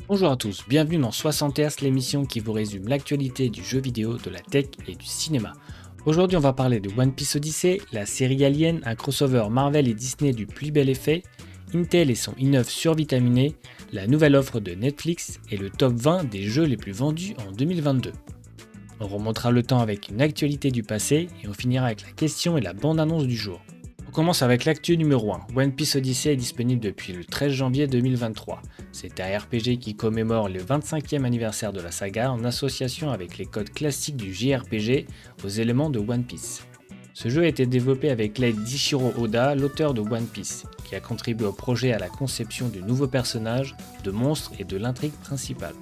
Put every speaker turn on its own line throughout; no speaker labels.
Bonjour à tous, bienvenue dans 60 Hz, l'émission qui vous résume l'actualité du jeu vidéo, de la tech et du cinéma. Aujourd'hui, on va parler de One Piece Odyssey, la série Alien, un crossover Marvel et Disney du plus bel effet, Intel et son i9 survitaminé, la nouvelle offre de Netflix et le top 20 des jeux les plus vendus en 2022. On remontera le temps avec une actualité du passé et on finira avec la question et la bande-annonce du jour. On commence avec l'actu numéro 1. One Piece Odyssey est disponible depuis le 13 janvier 2023. C'est un RPG qui commémore le 25e anniversaire de la saga en association avec les codes classiques du JRPG aux éléments de One Piece. Ce jeu a été développé avec l'aide d'Ichiro Oda, l'auteur de One Piece, qui a contribué au projet à la conception du nouveau personnage, de monstres et de l'intrigue principale.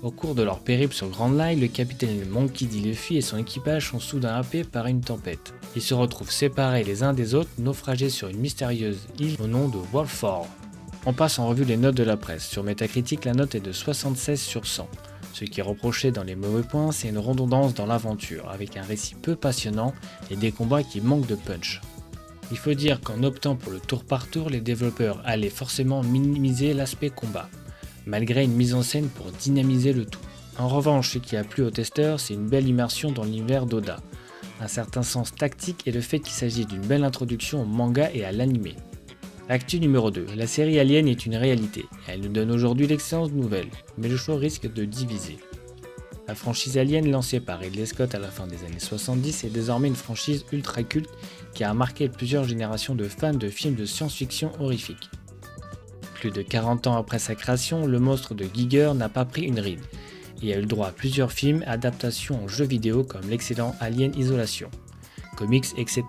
Au cours de leur périple sur Grand Line, le capitaine Monkey D. Luffy et son équipage sont soudain happés par une tempête. Ils se retrouvent séparés les uns des autres, naufragés sur une mystérieuse île au nom de Wolford. On passe en revue les notes de la presse. Sur Metacritic, la note est de 76 sur 100. Ce qui est reproché dans les mauvais points, c'est une redondance dans l'aventure, avec un récit peu passionnant et des combats qui manquent de punch. Il faut dire qu'en optant pour le tour par tour, les développeurs allaient forcément minimiser l'aspect combat, malgré une mise en scène pour dynamiser le tout. En revanche, ce qui a plu aux testeurs, c'est une belle immersion dans l'univers d'Oda, un certain sens tactique et le fait qu'il s'agit d'une belle introduction au manga et à l'anime. Actu numéro 2, la série Alien est une réalité. Elle nous donne aujourd'hui l'excellente nouvelle, mais le choix risque de diviser. La franchise Alien lancée par Ridley Scott à la fin des années 70 est désormais une franchise ultra culte qui a marqué plusieurs générations de fans de films de science-fiction horrifiques. Plus de 40 ans après sa création, le monstre de Giger n'a pas pris une ride et a eu le droit à plusieurs films, adaptations en jeux vidéo comme l'excellent Alien Isolation, comics, etc.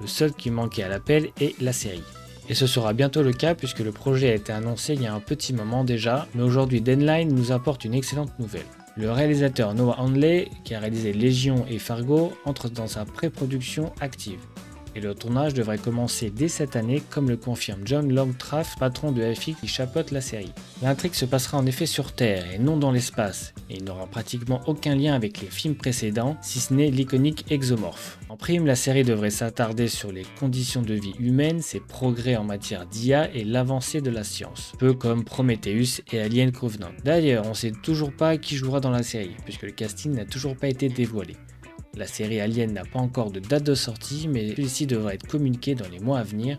Le seul qui manquait à l'appel est la série. Et ce sera bientôt le cas puisque le projet a été annoncé il y a un petit moment déjà, mais aujourd'hui Deadline nous apporte une excellente nouvelle. Le réalisateur Noah Hawley, qui a réalisé Légion et Fargo, entre dans sa pré-production active. Et le tournage devrait commencer dès cette année, comme le confirme John Longtraff, patron de FX qui chapeaute la série. L'intrigue se passera en effet sur Terre et non dans l'espace, et il n'aura pratiquement aucun lien avec les films précédents, si ce n'est l'iconique Exomorph. En prime, la série devrait s'attarder sur les conditions de vie humaines, ses progrès en matière d'IA et l'avancée de la science, peu comme Prometheus et Alien Covenant. D'ailleurs, on ne sait toujours pas qui jouera dans la série, puisque le casting n'a toujours pas été dévoilé. La série Alien n'a pas encore de date de sortie, mais celui-ci devrait être communiqué dans les mois à venir.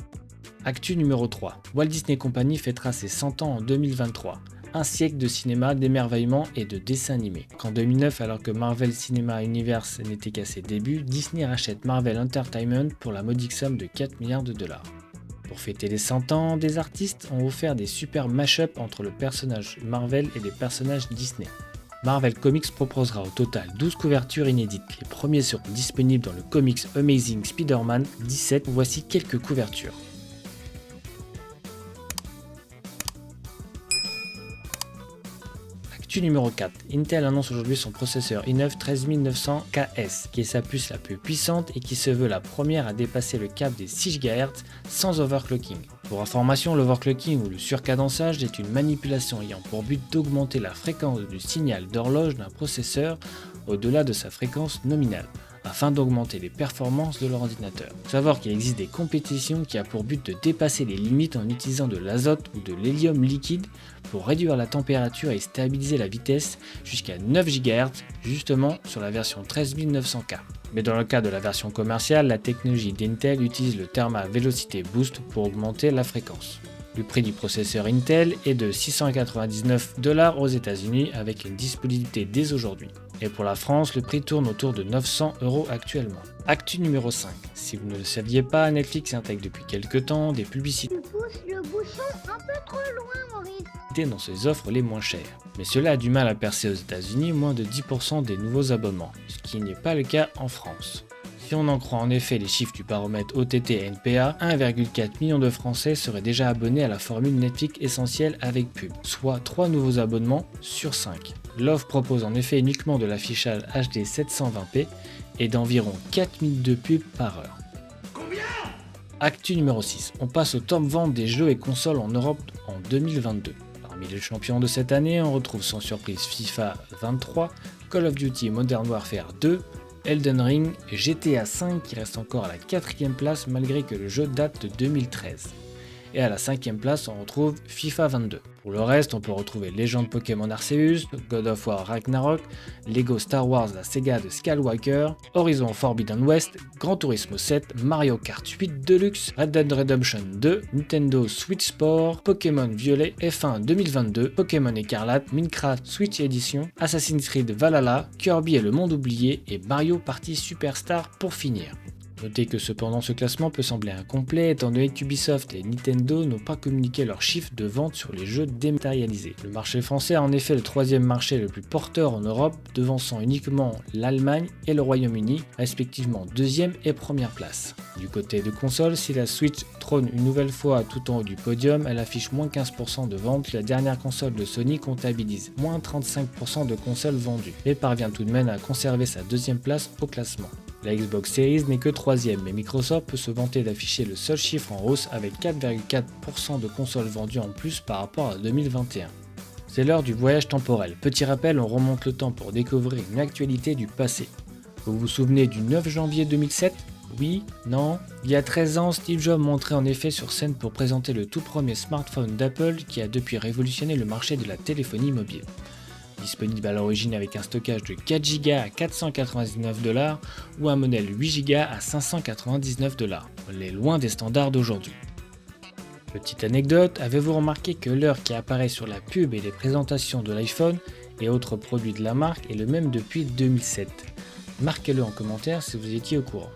Actu numéro 3. Walt Disney Company fêtera ses 100 ans en 2023. Un siècle de cinéma, d'émerveillement et de dessins animés. Qu'en 2009, alors que Marvel Cinema Universe n'était qu'à ses débuts, Disney rachète Marvel Entertainment pour la modique somme de 4 milliards de dollars. Pour fêter les 100 ans, des artistes ont offert des super mash-up entre le personnage Marvel et les personnages Disney. Marvel Comics proposera au total 12 couvertures inédites. Les premiers seront disponibles dans le comics Amazing Spider-Man 17. Voici quelques couvertures. Actu numéro 4. Intel annonce aujourd'hui son processeur i9 13900KS, qui est sa puce la plus puissante et qui se veut la première à dépasser le cap des 6 GHz sans overclocking. Pour information, l'overclocking ou le surcadençage est une manipulation ayant pour but d'augmenter la fréquence du signal d'horloge d'un processeur au-delà de sa fréquence nominale, afin d'augmenter les performances de l'ordinateur. Il faut savoir qu'il existe des compétitions qui ont pour but de dépasser les limites en utilisant de l'azote ou de l'hélium liquide pour réduire la température et stabiliser la vitesse jusqu'à 9 GHz, justement sur la version 13900K. Mais dans le cas de la version commerciale, la technologie d'Intel utilise le Thermal Velocity Boost pour augmenter la fréquence. Le prix du processeur Intel est de 699 $ aux États-Unis avec une disponibilité dès aujourd'hui. Et pour la France, le prix tourne autour de 900 € actuellement. Actu numéro 5. Si vous ne le saviez pas, Netflix intègre depuis quelques temps des publicités
Tu pousses le bouchon un peu trop loin, Maurice.
dans ses offres les moins chères. Mais cela a du mal à percer aux États-Unis, moins de 10% des nouveaux abonnements, ce qui n'est pas le cas en France. Si on en croit en effet les chiffres du baromètre OTT-NPA, 1,4 million de Français seraient déjà abonnés à la formule Netflix essentielle avec pub, soit 3 nouveaux abonnements sur 5. L'offre propose en effet uniquement de l'affichage HD 720p et d'environ 4 minutes de pub par heure. Actu numéro 6. On passe au top vente des jeux et consoles en Europe en 2022. Parmi les champions de cette année, on retrouve sans surprise FIFA 23, Call of Duty Modern Warfare 2, Elden Ring et GTA V qui reste encore à la 4ème place malgré que le jeu date de 2013. et à la 5e place on retrouve FIFA 22. Pour le reste, on peut retrouver Legend Pokémon Arceus, God of War Ragnarok, Lego Star Wars la Sega de Skywalker, Horizon Forbidden West, Gran Turismo 7, Mario Kart 8 Deluxe, Red Dead Redemption 2, Nintendo Switch Sport, Pokémon Violet F1 2022, Pokémon Écarlate, Minecraft Switch Edition, Assassin's Creed Valhalla, Kirby et le Monde Oublié et Mario Party Superstar pour finir. Notez que cependant ce classement peut sembler incomplet étant donné qu'Ubisoft et Nintendo n'ont pas communiqué leurs chiffres de vente sur les jeux dématérialisés. Le marché français est en effet le 3e marché le plus porteur en Europe, devançant uniquement l'Allemagne et le Royaume-Uni, respectivement 2e et 1re place. Du côté de console, si la Switch trône une nouvelle fois tout en haut du podium, elle affiche moins 15% de ventes, la dernière console de Sony comptabilise moins 35% de consoles vendues, mais parvient tout de même à conserver sa 2e place au classement. La Xbox Series n'est que 3e, mais Microsoft peut se vanter d'afficher le seul chiffre en hausse avec 4,4% de consoles vendues en plus par rapport à 2021. C'est l'heure du voyage temporel. Petit rappel, on remonte le temps pour découvrir une actualité du passé. Vous vous souvenez du 9 janvier 2007 ? Oui ? Non ? Il y a 13 ans, Steve Jobs montrait en effet sur scène pour présenter le tout premier smartphone d'Apple qui a depuis révolutionné le marché de la téléphonie mobile. Disponible à l'origine avec un stockage de 4 Go à 499$ ou un modèle 8 Go à 599$. On est loin des standards d'aujourd'hui. Petite anecdote, avez-vous remarqué que l'heure qui apparaît sur la pub et les présentations de l'iPhone et autres produits de la marque est le même depuis 2007 ? Marquez-le en commentaire si vous étiez au courant.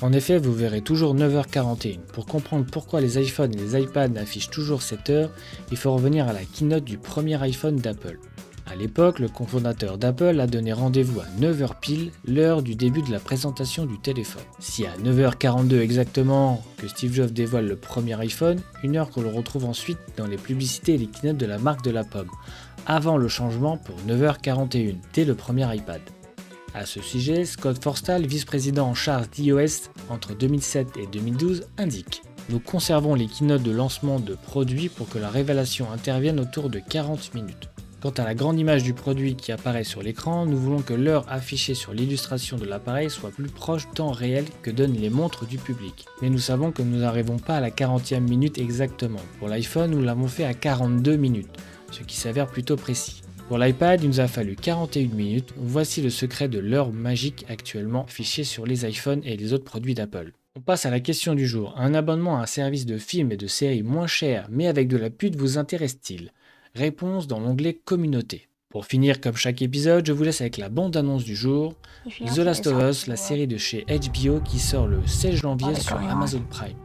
En effet, vous verrez toujours 9h41. Pour comprendre pourquoi les iPhones et les iPads affichent toujours cette heure, il faut revenir à la keynote du premier iPhone d'Apple. A l'époque, le cofondateur d'Apple a donné rendez-vous à 9h pile, l'heure du début de la présentation du téléphone. Si à 9h42 exactement que Steve Jobs dévoile le premier iPhone, une heure que l'on retrouve ensuite dans les publicités et les keynotes de la marque de la pomme, avant le changement pour 9h41, dès le premier iPad. À ce sujet, Scott Forstall, vice-président en charge d'iOS entre 2007 et 2012, indique « Nous conservons les keynotes de lancement de produits pour que la révélation intervienne autour de 40 minutes. Quant à la grande image du produit qui apparaît sur l'écran, nous voulons que l'heure affichée sur l'illustration de l'appareil soit plus proche temps réel que donnent les montres du public. Mais nous savons que nous n'arrivons pas à la 40e minute exactement. Pour l'iPhone, nous l'avons fait à 42 minutes, ce qui s'avère plutôt précis. Pour l'iPad, il nous a fallu 41 minutes. Voici le secret de l'heure magique actuellement affichée sur les iPhones et les autres produits d'Apple. On passe à la question du jour. Un abonnement à un service de films et de séries moins cher mais avec de la pub vous intéresse-t-il ? Réponse dans l'onglet Communauté. Pour finir, comme chaque épisode, je vous laisse avec la bande-annonce du jour. The Last of Us, la série de chez HBO qui sort le 16 janvier sur Amazon Prime.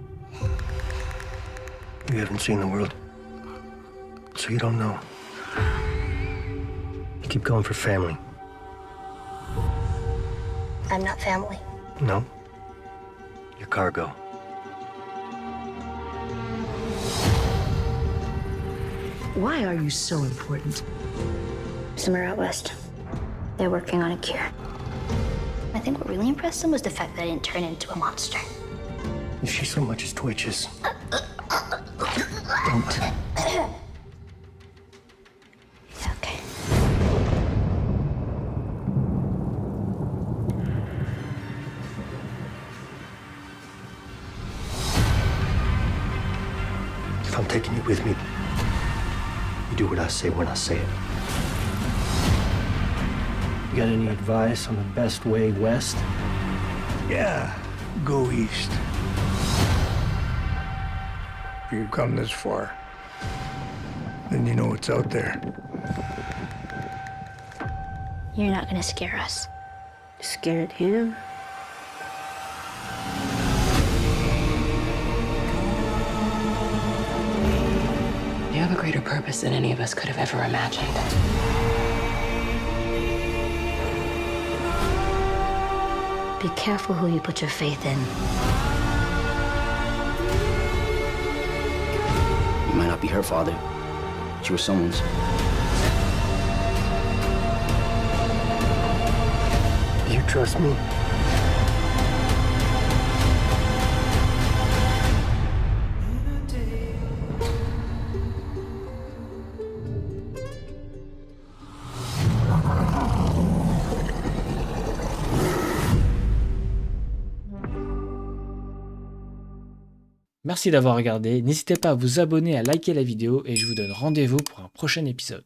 You haven't seen the world, so you don't know. You keep going for family.
I'm not family.
No? You're cargo.
Why are you so important?
Somewhere out west. They're working on a cure. I think what really impressed them was the fact that I didn't turn into a monster.
If she so much as twitches, don't.
Okay.
If I'm taking you with me, you do what I say when I say it. You got any advice on the best way west?
Yeah, go east. If you've come this far, then you know what's out there.
You're not gonna scare us.
Scared him?
You have a greater purpose than any of us could have ever imagined.
Be careful who you put your faith in.
You might not be her father, but you were someone's.
You trust me?
Merci d'avoir regardé, n'hésitez pas à vous abonner, à liker la vidéo et je vous donne rendez-vous pour un prochain épisode.